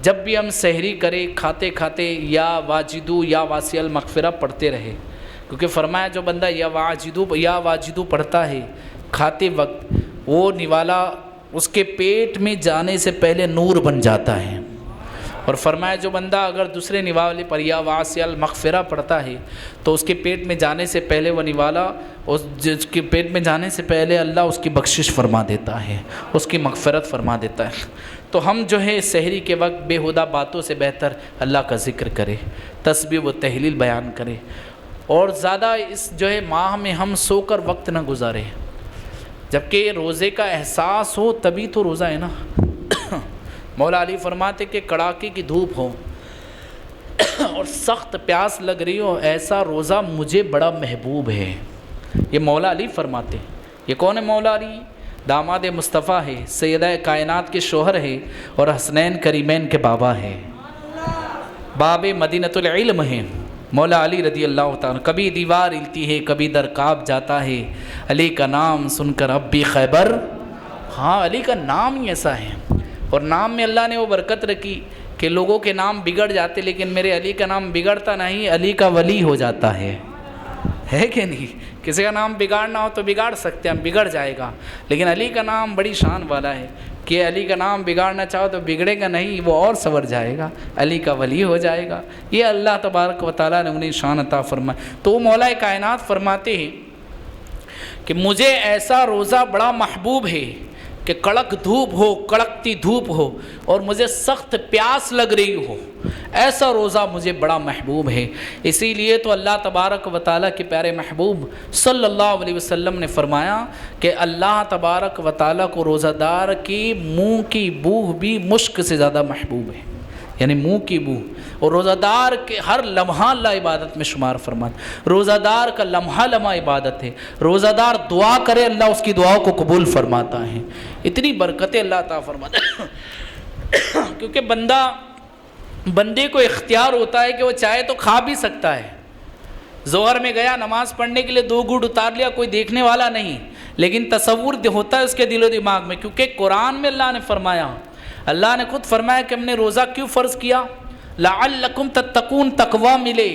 جب بھی ہم سحری کریں کھاتے کھاتے یا واجدو یا واسع المغفرہ پڑھتے رہے، کیونکہ فرمایا جو بندہ یا واجدو پڑھتا ہے کھاتے وقت، وہ نوالا اس کے پیٹ میں جانے سے پہلے نور بن جاتا ہے۔ اور فرمایا جو بندہ اگر دوسرے نوالے پر یا واسع المغفرہ پڑھتا ہے تو اس کے پیٹ میں جانے سے پہلے وہ نوالا، اس کے پیٹ میں جانے سے پہلے اللہ اس کی بخشش فرما دیتا ہے، اس کی مغفرت فرما دیتا ہے۔ تو ہم جو ہے سحری کے وقت بےہودہ باتوں سے بہتر اللہ کا ذکر کرے، تسبیح و تحلیل بیان کرے، اور زیادہ اس جو ہے ماہ میں ہم سو کر وقت نہ گزارے، جبکہ روزے کا احساس ہو تبھی تو روزہ ہے نا۔ مولا علی فرماتے کہ کڑاکے کی دھوپ ہو اور سخت پیاس لگ رہی ہو، ایسا روزہ مجھے بڑا محبوب ہے۔ یہ مولا علی فرماتے۔ یہ کون ہے مولا علی؟ داماد مصطفیٰ ہے، سیدہ کائنات کے شوہر ہے، اور حسنین کریمین کے بابا ہے، باب مدینۃ العلم ہے مولا علی رضی اللہ تعالیٰ۔ کبھی دیوار ہلتی ہے، کبھی در کعب جاتا ہے، علی کا نام سن کر اب بھی خیبر۔ ہاں، علی کا نام ہی ایسا ہے، اور نام میں اللہ نے وہ برکت رکھی کہ لوگوں کے نام بگڑ جاتے، لیکن میرے علی کا نام بگڑتا نہیں، علی کا ولی ہو جاتا ہے کہ نہیں؟ کسی کا نام بگاڑنا ہو تو بگاڑ سکتے ہیں، بگڑ جائے گا، لیکن علی کا نام بڑی شان والا ہے کہ علی کا نام بگاڑنا چاہو تو بگڑے گا نہیں، وہ اور سنور جائے گا، علی کا ولی ہو جائے گا۔ یہ اللہ تبارک و تعالیٰ نے انہیں شان عطا فرمائی۔ تو وہ مولا کائنات فرماتے ہیں کہ مجھے ایسا روزہ بڑا محبوب ہے کہ کڑک دھوپ ہو، کڑکتی دھوپ ہو، اور مجھے سخت پیاس لگ رہی ہو، ایسا روزہ مجھے بڑا محبوب ہے۔ اسی لیے تو اللہ تبارک و تعالیٰ کے پیارے محبوب صلی اللہ علیہ وسلم نے فرمایا کہ اللہ تبارک و تعالیٰ کو روزہ دار کی منہ کی بو بھی مشک سے زیادہ محبوب ہے، یعنی منہ کی بو۔ اور روزہ دار کے ہر لمحہ اللہ عبادت میں شمار فرماتا، روزہ دار کا لمحہ لمحہ عبادت ہے، روزہ دار دعا کرے اللہ اس کی دعا کو قبول فرماتا ہے۔ اتنی برکتیں اللہ تعالیٰ فرماتا ہے کیونکہ بندے کو اختیار ہوتا ہے کہ وہ چاہے تو کھا بھی سکتا ہے۔ ظہر میں گیا نماز پڑھنے کے لیے، 2 گھونٹ اتار لیا، کوئی دیکھنے والا نہیں، لیکن تصور ہوتا ہے اس کے دل و دماغ میں، کیونکہ قرآن میں اللہ نے فرمایا، اللہ نے خود فرمایا کہ ہم نے روزہ کیوں فرض کیا؟ لعلکم تتقون، تقوی ملے۔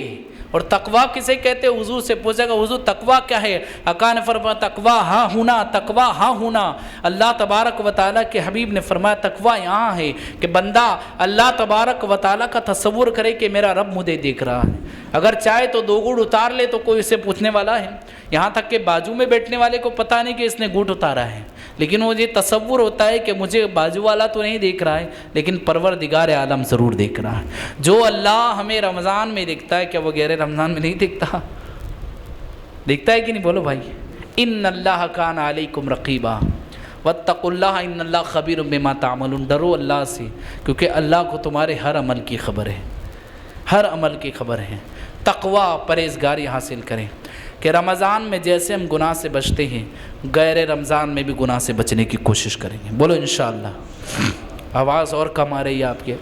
اور تقوی کسے کہتے ہیں؟ حضور سے پوچھا گا حضور تقوی کیا ہے؟ آقا نے فرمایا تقوی ہاں ہونا، تقوی ہاں ہونا۔ اللہ تبارک و تعالیٰ کے حبیب نے فرمایا تقوی یہاں ہے کہ بندہ اللہ تبارک و تعالیٰ کا تصور کرے کہ میرا رب مجھے دیکھ رہا ہے، اگر چاہے تو 2 گھونٹ اتار لے تو کوئی اسے پوچھنے والا ہے، یہاں تک کہ بازو میں بیٹھنے والے کو پتہ نہیں کہ اس نے گھونٹ اتارا ہے، لیکن وہ یہ تصور ہوتا ہے کہ مجھے بازو والا تو نہیں دیکھ رہا ہے لیکن پروردگار عالم ضرور دیکھ رہا ہے۔ جو اللہ ہمیں رمضان میں دیکھتا ہے، کیا وہ غیر رمضان میں نہیں دیکھتا؟ دیکھتا ہے کہ نہیں؟ بولو بھائی، ان اللہ کان علیکم رقیبا واتقوا اللہ ان اللہ خبیر بما تعملون۔ ڈرو اللہ سے، کیونکہ اللہ کو تمہارے ہر عمل کی خبر ہے، ہر عمل کی خبر ہے۔ تقوی پرہیزگاری حاصل کریں کہ رمضان میں جیسے ہم گناہ سے بچتے ہیں، غیر رمضان میں بھی گناہ سے بچنے کی کوشش کریں گے۔ بولو انشاءاللہ۔ آواز اور کم آ رہی ہے آپ کے؟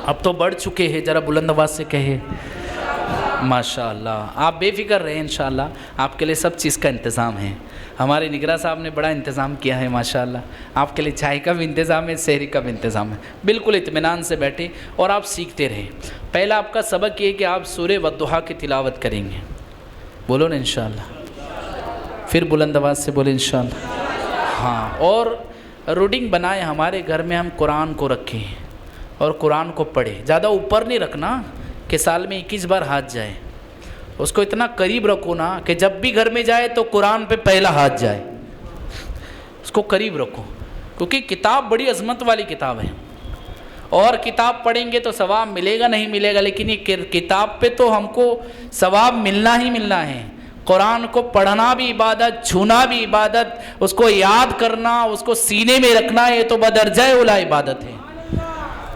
اب تو بڑھ چکے ہیں، ذرا بلند آواز سے کہے ماشاءاللہ۔ آپ بے فکر رہیں، انشاءاللہ آپ کے لیے سب چیز کا انتظام ہے۔ ہمارے نگراں صاحب نے بڑا انتظام کیا ہے ماشاءاللہ، آپ کے لیے چائے کا بھی انتظام ہے، سحری کا بھی انتظام ہے۔ بالکل اطمینان سے بیٹھیں اور آپ سیکھتے رہیں۔ پہلا آپ کا سبق یہ ہے کہ آپ سورہ والضحیٰ کی تلاوت کریں گے، بولو نا انشاءاللہ، پھر بلند آواز سے بولے انشاءاللہ۔ ہاں، اور روٹنگ بنائیں، ہمارے گھر میں ہم قرآن کو رکھیں اور قرآن کو پڑھیں، زیادہ اوپر نہیں رکھنا کہ سال میں 21 بار ہاتھ جائے، اس کو اتنا قریب رکھو نا کہ جب بھی گھر میں جائے تو قرآن پہ پہلا ہاتھ جائے، اس کو قریب رکھو، کیونکہ کتاب بڑی عظمت والی کتاب ہے، اور کتاب پڑھیں گے تو ثواب ملے گا نہیں ملے گا، لیکن یہ کتاب پہ تو ہم کو ثواب ملنا ہی ملنا ہے۔ قرآن کو پڑھنا بھی عبادت، چھونا بھی عبادت، اس کو یاد کرنا، اس کو سینے میں رکھنا، یہ تو بدرجہ اولی عبادت ہے۔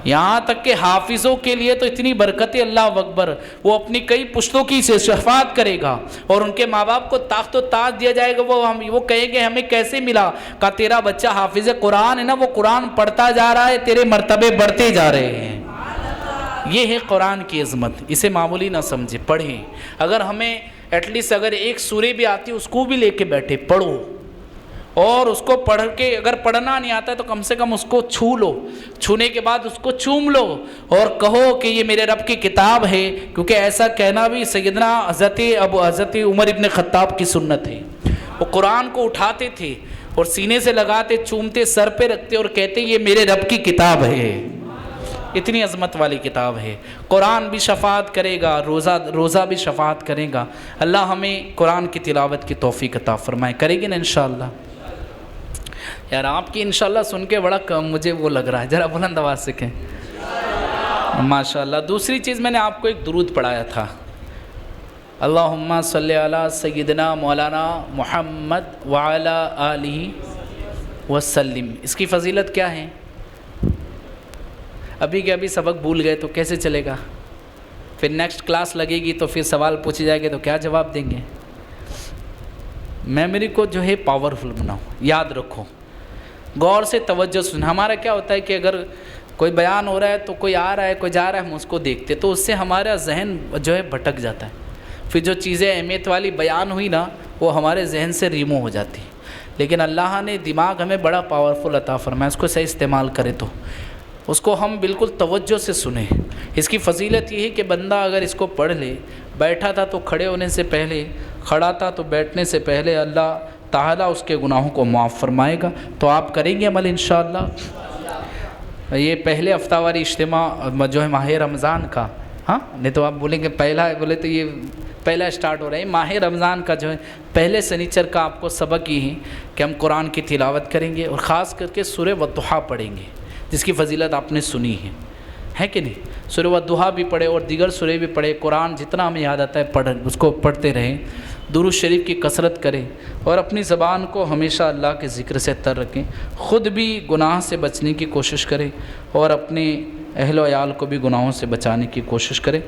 یہاں تک کہ حافظوں کے لیے تو اتنی برکتیں، اللہ اکبر، وہ اپنی کئی پشتوں کی شفاعت کرے گا اور ان کے ماں باپ کو تاخت و تاج دیا جائے گا، وہ کہیں گے ہمیں کیسے ملا؟ کہا تیرا بچہ حافظ قرآن ہے نا، وہ قرآن پڑھتا جا رہا ہے، تیرے مرتبے بڑھتے جا رہے ہیں۔ یہ ہے قرآن کی عظمت، اسے معمولی نہ سمجھے، پڑھیں۔ اگر ہمیں ایٹ لیسٹ اگر ایک سورہ بھی آتی ہے اس کو بھی لے کے بیٹھے، پڑھو اور اس کو پڑھ کے اگر پڑھنا نہیں آتا ہے تو کم سے کم اس کو چھو لو، چھونے کے بعد اس کو چوم لو اور کہو کہ یہ میرے رب کی کتاب ہے، کیونکہ ایسا کہنا بھی سیدنا حضرت عمر ابن خطاب کی سنت ہے۔ وہ قرآن کو اٹھاتے تھے اور سینے سے لگاتے، چومتے، سر پہ رکھتے اور کہتے یہ میرے رب کی کتاب ہے۔ اتنی عظمت والی کتاب ہے۔ قرآن بھی شفاعت کرے گا، روزہ بھی شفاعت کرے گا۔ اللہ ہمیں قرآن کی تلاوت کی توفیق عطا فرمائے، کرے گی نا انشاءاللہ؟ یار آپ کی انشاءاللہ سن کے بڑا مجھے وہ لگ رہا ہے، ذرا بلند آواز سے کہیں ماشاءاللہ۔ دوسری چیز میں نے آپ کو ایک درود پڑھایا تھا، اللہم صلی علی سیدنا مولانا محمد وعلی آلہ وسلم۔ اس کی فضیلت کیا ہے؟ ابھی کے ابھی سبق بھول گئے تو کیسے چلے گا؟ پھر نیکسٹ کلاس لگے گی تو پھر سوال پوچھے جائے گے تو کیا جواب دیں گے؟ میموری کو جو ہے پاورفل بناؤ، یاد رکھو، غور سے توجہ سن۔ ہمارا کیا ہوتا ہے کہ اگر کوئی بیان ہو رہا ہے تو کوئی آ رہا ہے کوئی جا رہا ہے، ہم اس کو دیکھتے تو اس سے ہمارا ذہن جو ہے بھٹک جاتا ہے، پھر جو چیزیں اہمیت والی بیان ہوئی نا وہ ہمارے ذہن سے ریمو ہو جاتی۔ لیکن اللہ نے دماغ ہمیں بڑا پاورفل عطا فرمایا، اس کو صحیح استعمال کرے تو اس کو ہم بالکل توجہ سے سنیں۔ اس کی فضیلت یہ ہے کہ بندہ اگر اس کو پڑھ لے، بیٹھا تھا تو کھڑے ہونے سے پہلے، کھڑا تھا تو بیٹھنے سے پہلے اللہ تعالیٰ اس کے گناہوں کو معاف فرمائے گا۔ تو آپ کریں گے عمل انشاءاللہ؟ یہ پہلے ہفتہ واری اجتماع جو ہے ماہ رمضان کا، ہاں نہیں تو آپ بولیں گے پہلا ہے، بولے تو یہ پہلا اسٹارٹ ہو رہا ہے۔ ماہ رمضان کا جو ہے پہلے سنیچر کا آپ کو سبق یہ ہے کہ ہم قرآن کی تلاوت کریں گے اور خاص کر کے سورہ والضحیٰ پڑھیں گے، جس کی فضیلت آپ نے سنی ہے کہ نہیں؟ سورہ والضحیٰ بھی پڑھے اور دیگر سورے بھی پڑھے، قرآن جتنا ہمیں یاد آتا ہے پڑھیں، اس کو پڑھتے رہیں، درود شریف کی کثرت کریں اور اپنی زبان کو ہمیشہ اللہ کے ذکر سے تر رکھیں، خود بھی گناہ سے بچنے کی کوشش کریں اور اپنے اہل و عیال کو بھی گناہوں سے بچانے کی کوشش کریں۔